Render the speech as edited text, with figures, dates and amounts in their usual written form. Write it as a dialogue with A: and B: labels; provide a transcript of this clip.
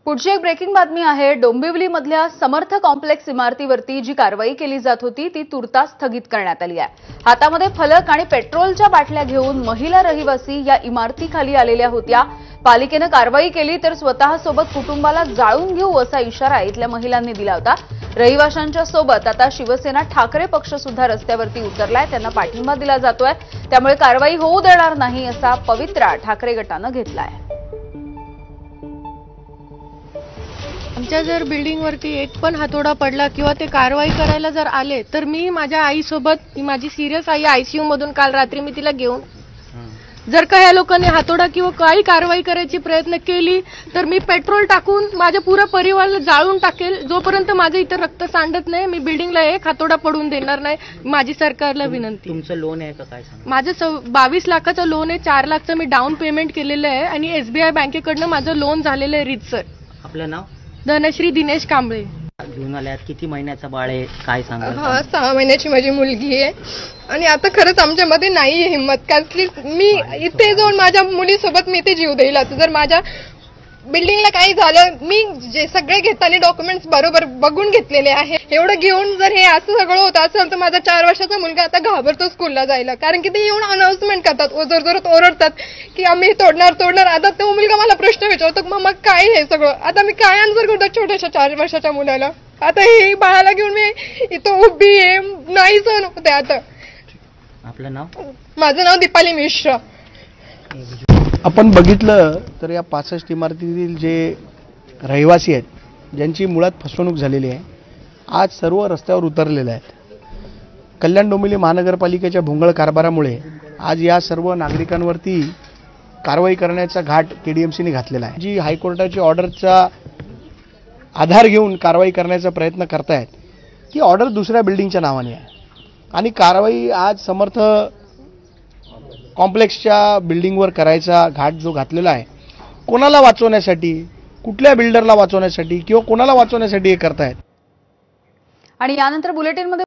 A: पुढची एक ब्रेकिंग बातमी आहे। डोंबिवलीमधल्या समर्थ कॉम्प्लेक्स इमारतीवरती जी कारवाई केली जात होती ती तुर्तास स्थगित करण्यात आली आहे। हातामध्ये फलक आणि पेट्रोलच्या बाटल्या घेऊन महिला रहिवासी या इमारतीखाली आलेल्या होत्या। पालिकेने कारवाई केली तर स्वतःसोबत कुटुंबाला जाळून घेऊ असा इशारा इथल्या महिलांनी दिला होता। रहिवाशांच्या सोबत आता शिवसेना ठाकरे पक्ष सुद्धा रस्त्यावरती उतरलाय, त्यांना पाठिंबा दिला जातोय। त्यामुळे कारवाई होऊ देणार नाही असा पवित्रा ठाकरे गटाने घेतलाय।
B: आमच्या जर बिल्डिंगवरती एक पण हातोडा पडला किंवा ते कारवाई करायला जर आले तर मी माझ्या आईसोबत, माझी सिरियस आई आयसीयू मधून काल रात्री मी तिला घेऊन, जर का या लोकांनी हातोडा किंवा काही कारवाई करायची प्रयत्न केली तर मी पेट्रोल टाकून माझ्या पुऱ्या परिवाराला जाळून टाकेल। जोपर्यंत माझं इथं रक्त सांडत नाही मी बिल्डिंगला एक हातोडा पडून देणार नाही। माझी सरकारला विनंती।
C: तुमचं लोन आहे का काय सांगा?
B: माझं 22 लाखाचं लोन आहे, 4 लाखचं मी डाऊन पेमेंट केलेलं आहे आणि एसबीआय बँकेकडनं माझं लोन झालेलं आहे रीतसर।
C: आपलं नाव?
B: धनश्री दिनेश कांबळे।
C: घेऊन आल्यात, किती महिन्याचा बाळ आहे काय सांगा?
D: हा, 6 महिन्याची माझी मुलगी आहे आणि आता खरंच आमच्यामध्ये नाहीये हिंमत, कारण मी इथे जाऊन माझ्या मुलीसोबत मी ते जीव देईल। आता जर माझ्या बिल्डिंगला काही झालं, मी जे सगळे घेताना डॉक्युमेंट्स बरोबर बघून घेतलेले आहे, एवढं घेऊन जर हे असं सगळं होतं असेल तर माझा 4 वर्षाचा मुलगा आता घाबरतो स्कूलला जायला, कारण की ते येऊन अनाउन्समेंट करतात, जोरजोरात ओरडतात की आम्ही तोडणार। आता तो मुलगा मला प्रश्न विचारतो, मग काय हे सगळं, आता मी काय आन्सर करतो छोट्याशा 4 वर्षाच्या मुलाला? आता हे बाळाला घेऊन मी इथं उभी आहे, नाही सहन होते आता।
C: आपलं नाव?
D: माझं नाव दीपाली मिश्रा।
E: आपण बघितलं तर या 65 इमारतीतील जे रहिवासी आहेत, ज्यांची मुळात फसवणूक झालेली आहे, आज सर्व रस्त्यावर उतरलेले आहेत। कल्याण डोंबिवली महानगरपालिकेच्या भोंगळ कारभारामुळे आज या सर्व नागरिकांवरती कारवाई करण्याचा घाट केडीएमसीने घातलेला आहे। जी हायकोर्टाची ऑर्डरचा आधार घेऊन कारवाई करण्याचा प्रयत्न करतायत, ती ऑर्डर दुसऱ्या बिल्डिंगच्या नावाने आहे आणि कारवाई आज समर्थ कॉम्प्लेक्सच्या बिल्डिंगवर करायचा घाट जो घातलेला आहे, कोणाला वाचवण्यासाठी, कुठल्या बिल्डरला वाचवण्यासाठी किंवा कोणाला वाचवण्यासाठी हे करतायत।
A: आणि यानंतर बुलेटिनमध्ये